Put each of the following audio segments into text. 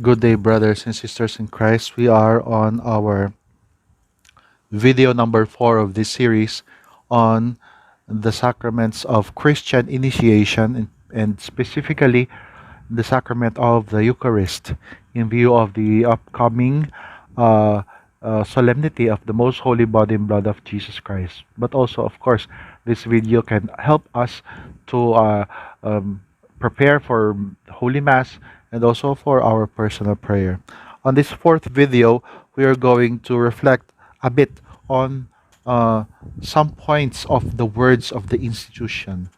Good day, brothers and sisters in Christ. We are on our video number 4 of this series on the sacraments of Christian initiation and specifically the sacrament of the Eucharist in view of the upcoming uh, solemnity of the most holy body and blood of Jesus Christ. But also, of course, this video can help us to um, prepare for Holy Mass and also for our personal prayer. On this fourth video, we are going to reflect a bit on uh, some points of the words of the institution.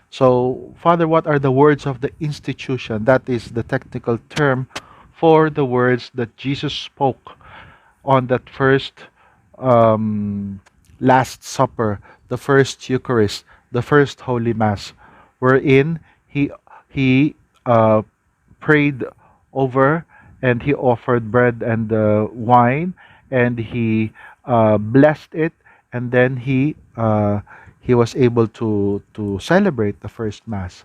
So, Father, what are the words of the institution? That is the technical term for the words that Jesus spoke on that first um, Last Supper, the first Eucharist, the first Holy Mass, wherein he prayed over and he offered bread and wine and he blessed it and then he was able to celebrate the first Mass.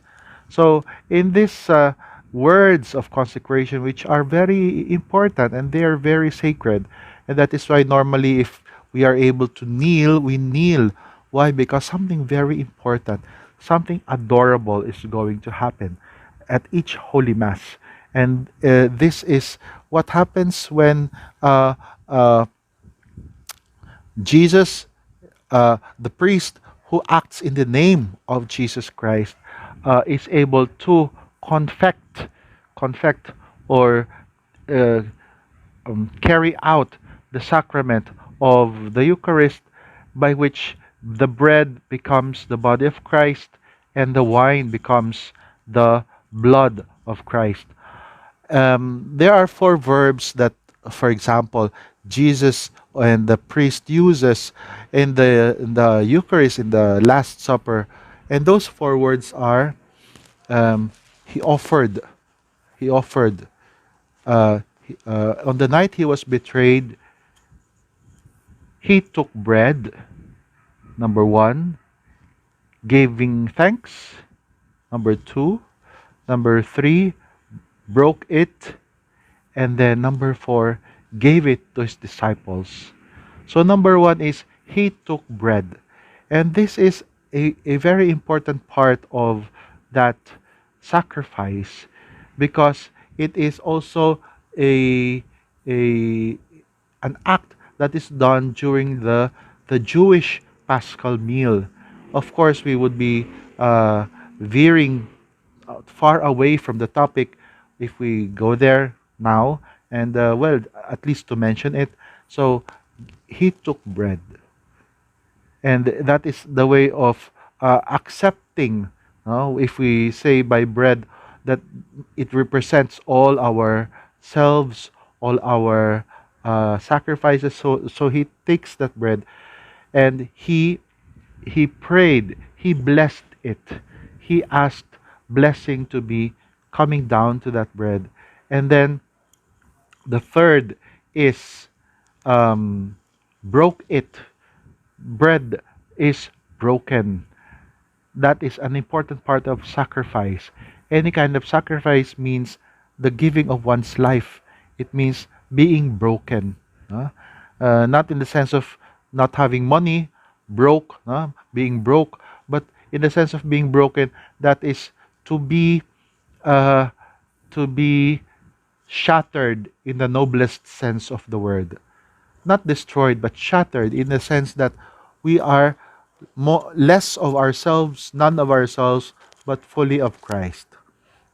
So in these words of consecration, which are very important and they are very sacred, and that is why normally if we are able to kneel, we kneel. Why? Because something very important, something adorable is going to happen at each Holy Mass. And this is what happens when uh, uh, Jesus, the priest who acts in the name of Jesus Christ, is able to confect or uh, carry out the sacrament of the Eucharist, by which the bread becomes the body of Christ and the wine becomes the blood of Christ. There are four verbs that, for example, Jesus and the priest uses in the Eucharist, in the Last Supper, and those four words are um, he offered, he offered. On the night he was betrayed, he took bread. Number one, giving thanks. Number two, number three, broke it. And then number four, gave it to his disciples. So number one is he took bread. And this is a very important part of that sacrifice because it is also a, a an act that is done during the Jewish paschal meal. Of course, we would be veering far away from the topic if we go there now, and well, at least to mention it. So he took bread, and that is the way of accepting. If we say by bread that it represents all our selves, all our sacrifices. So he takes that bread and he prayed, he blessed it, he asked blessing to be coming down to that bread, and then the third is broke it. Bread is broken. That is an important part of sacrifice. Any kind of sacrifice means the giving of one's life. It means being broken. Not in the sense of not having money, broke, being broke, but in the sense of being broken, that is to be uh, to be shattered in the noblest sense of the word. Not destroyed, but shattered in the sense that we are less of ourselves, none of ourselves, but fully of Christ.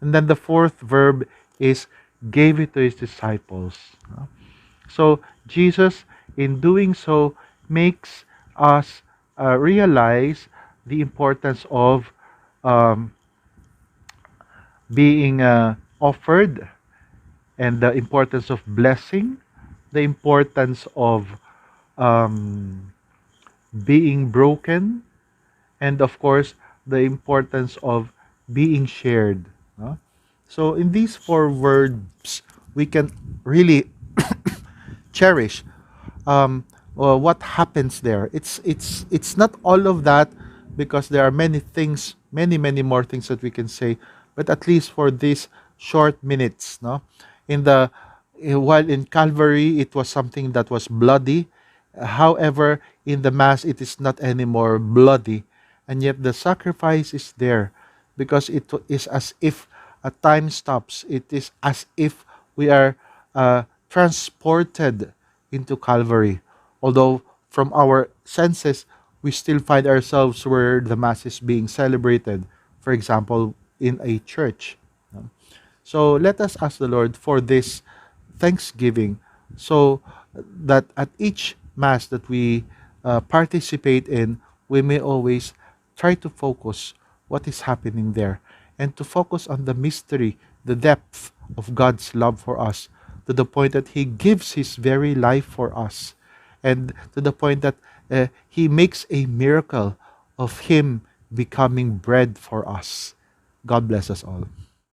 And then the fourth verb is gave it to his disciples. So Jesus, in doing so, makes us realize the importance of um, being offered and the importance of blessing, the importance of um, being broken, and of course, the importance of being shared. No? So, in these four words, we can really cherish what happens there. It's not all of that because there are many things, many more things that we can say. But at least for these short minutes, no, In the while in Calvary it was something that was bloody. However, in the Mass it is not anymore bloody, and yet the sacrifice is there because it is as if a time stops. It is as if we are transported into Calvary. Although from our senses we still find ourselves where the Mass is being celebrated. For example, in a church. So let us ask the Lord for this thanksgiving so that at each Mass that we participate in, we may always try to focus what is happening there and to focus on the mystery, the depth of God's love for us, to the point that He gives His very life for us, and to the point that He makes a miracle of Him becoming bread for us. God bless us all.